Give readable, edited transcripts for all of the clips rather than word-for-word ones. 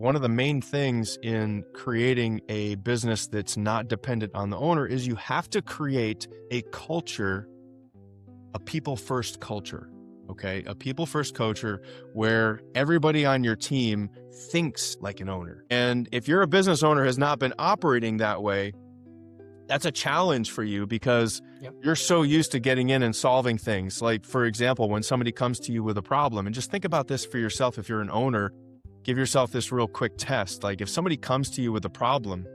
one of the main things in creating a business that's not dependent on the owner is you have to create a culture, a people first culture. Okay. A people first culture where everybody on your team thinks like an owner. And if you're a business owner has not been operating that way, that's a challenge for you because you're so used to getting in and solving things. Like, for example, when somebody comes to you with a problem, and just think about this for yourself. If you're an owner, give yourself this real quick test. Like, if somebody comes to you with a problem,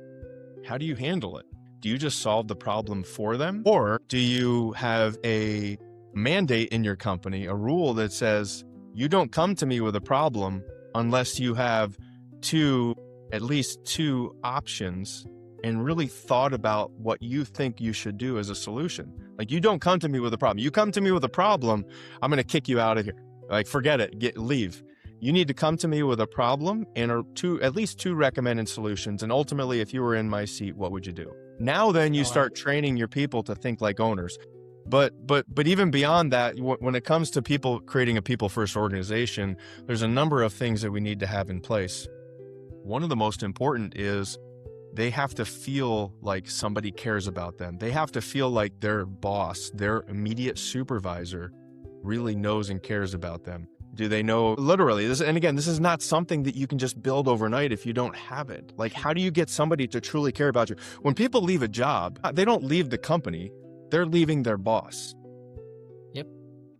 how do you handle it? Do you just solve the problem for them? Or do you have a mandate in your company, a rule that says, you don't come to me with a problem unless you have at least two options and really thought about what you think you should do as a solution. Like, you don't come to me with a problem. You come to me with a problem, I'm going to kick you out of here. Like, forget it, leave. You need to come to me with a problem and at least two recommended solutions. And ultimately, if you were in my seat, what would you do? Now, then you start training your people to think like owners. But even beyond that, when it comes to people creating a people first organization, there's a number of things that we need to have in place. One of the most important is they have to feel like somebody cares about them. They have to feel like their boss, their immediate supervisor, really knows and cares about them. Do they know literally this? And again, this is not something that you can just build overnight if you don't have it. Like, how do you get somebody to truly care about you? When people leave a job, they don't leave the company, they're leaving their boss. Yep.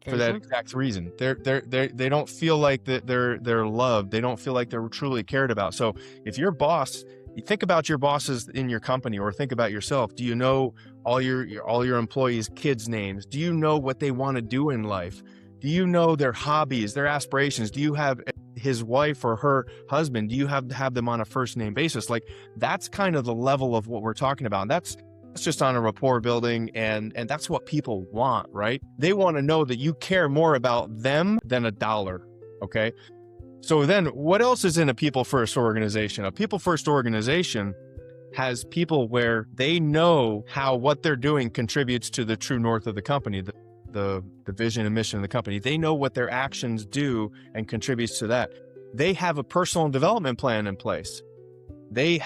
For that exact reason. They don't feel like that they're loved. They don't feel like they're truly cared about. So if your boss, you think about your bosses in your company, or think about yourself. Do you know all your employees' kids' names? Do you know what they want to do in life? Do you know their hobbies, their aspirations? Do you have his wife or her husband? Do you have them on a first name basis? Like, that's kind of the level of what we're talking about. And that's just on a rapport building, and that's what people want, right? They want to know that you care more about them than a dollar. Okay. So then what else is in a people first organization? A people first organization has people where they know how what they're doing contributes to the true north of the company, the vision and mission of the company. They know what their actions do and contributes to that. They have a personal development plan in place. They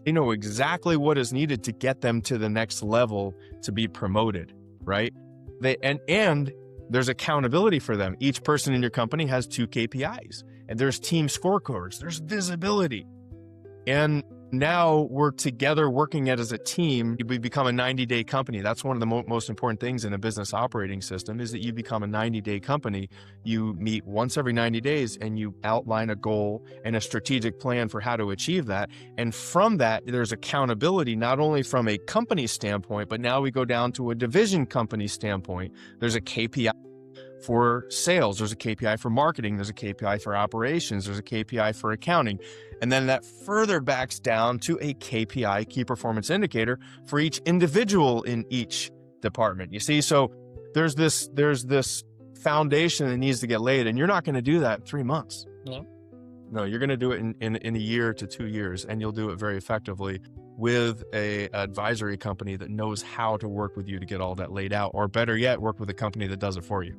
know exactly what is needed to get them to the next level to be promoted, right? And there's accountability for them. Each person in your company has 2 KPIs, and there's team scorecards, there's visibility. And now we're together working as a team. We become a 90-day company. That's one of the most important things in a business operating system, is that you become a 90-day company. You meet once every 90 days and you outline a goal and a strategic plan for how to achieve that. And from that, there's accountability, not only from a company standpoint, but now we go down to a division company standpoint. There's a KPI for sales, there's a KPI for marketing, there's a KPI for operations, there's a KPI for accounting. And then that further backs down to a KPI, key performance indicator, for each individual in each department. You see, so there's this foundation that needs to get laid, and you're not going to do that in 3 months. No, you're going to do it in a year to 2 years, and you'll do it very effectively with a advisory company that knows how to work with you to get all that laid out, or better yet, work with a company that does it for you.